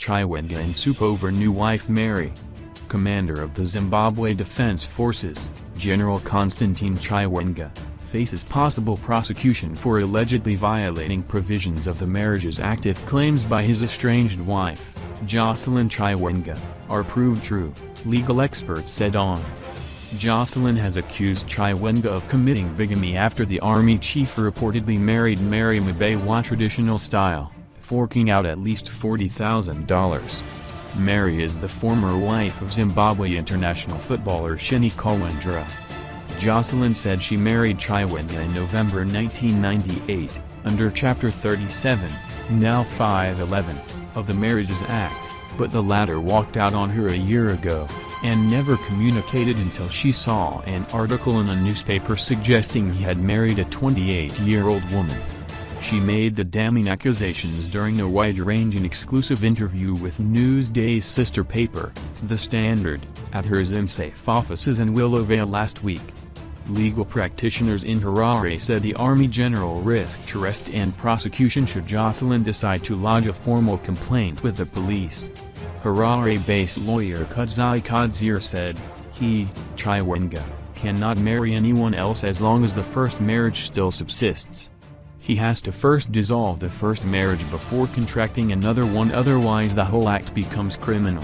Chiwenga in soup over new wife Mary. Commander of the Zimbabwe Defence Forces, General Constantine Chiwenga, faces possible prosecution for allegedly violating provisions of the Marriages Act if claims by his estranged wife, Jocelyn Chiwenga, are proved true, legal experts said on. Jocelyn has accused Chiwenga of committing bigamy after the army chief reportedly married Mary Mubaiwa traditional style, forking out at least $40,000. Mary is the former wife of Zimbabwe international footballer Shona Chiwenga. Jocelyn said she married Chiwenga in November 1998, under Chapter 37, now 511, of the Marriages Act, but the latter walked out on her a year ago, and never communicated until she saw an article in a newspaper suggesting he had married a 28-year-old woman. She made the damning accusations during a wide-ranging exclusive interview with Newsday's sister paper, The Standard, at her ZimSafe offices in Willowvale last week. Legal practitioners in Harare said the Army general risked arrest and prosecution should Jocelyn decide to lodge a formal complaint with the police. Harare-based lawyer Kudzai Kadzir said, he, Chiwenga, cannot marry anyone else as long as the first marriage still subsists. He has to first dissolve the first marriage before contracting another one, otherwise the whole act becomes criminal.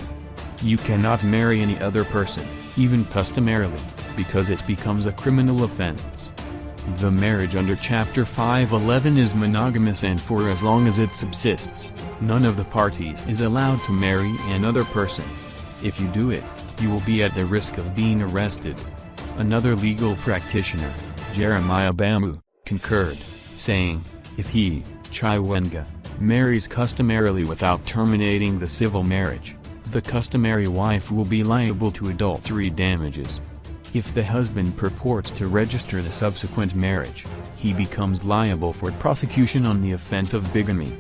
You cannot marry any other person, even customarily, because it becomes a criminal offense. The marriage under Chapter 511 is monogamous, and for as long as it subsists, none of the parties is allowed to marry another person. If you do it, you will be at the risk of being arrested. Another legal practitioner, Mary Mubaiwa, concurred, saying, if he, Chiwenga, marries customarily without terminating the civil marriage, the customary wife will be liable to adultery damages. If the husband purports to register the subsequent marriage, he becomes liable for prosecution on the offense of bigamy.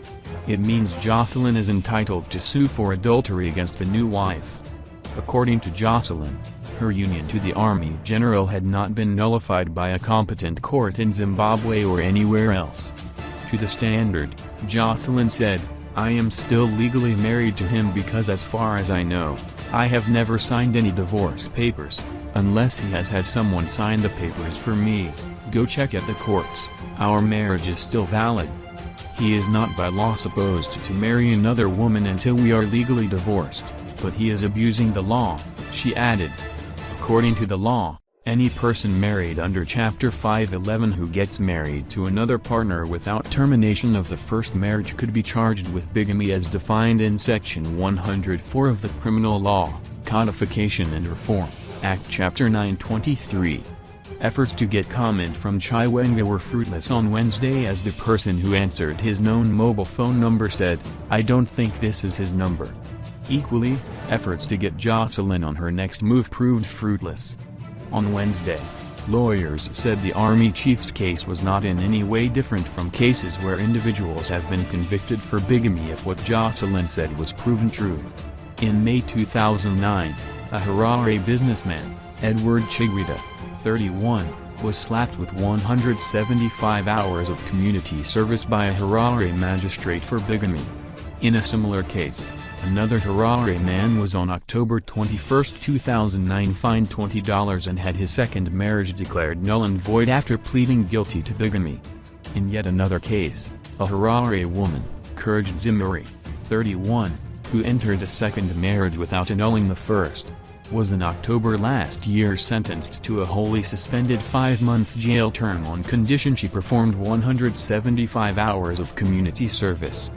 It means Jocelyn is entitled to sue for adultery against the new wife. According to Jocelyn, her union to the Army General had not been nullified by a competent court in Zimbabwe or anywhere else. To The Standard, Jocelyn said, I am still legally married to him because as far as I know, I have never signed any divorce papers, unless he has had someone sign the papers for me. Go check at the courts, our marriage is still valid. He is not by law supposed to marry another woman until we are legally divorced, but he is abusing the law, she added. According to the law, any person married under Chapter 511 who gets married to another partner without termination of the first marriage could be charged with bigamy as defined in Section 104 of the Criminal Law, Codification and Reform, Act Chapter 923. Efforts to get comment from Chiwenga were fruitless on Wednesday as the person who answered his known mobile phone number said, I don't think this is his number. Equally, efforts to get Jocelyn on her next move proved fruitless. On Wednesday, lawyers said the Army chief's case was not in any way different from cases where individuals have been convicted for bigamy if what Jocelyn said was proven true. In May 2009, a Harare businessman, Edward Chigwida, 31, was slapped with 175 hours of community service by a Harare magistrate for bigamy. In a similar case, another Harare man was on October 21, 2009 fined $20 and had his second marriage declared null and void after pleading guilty to bigamy. In yet another case, a Harare woman, Courage Zimuri, 31, who entered a second marriage without annulling the first, was in October last year sentenced to a wholly suspended 5-month jail term on condition she performed 175 hours of community service.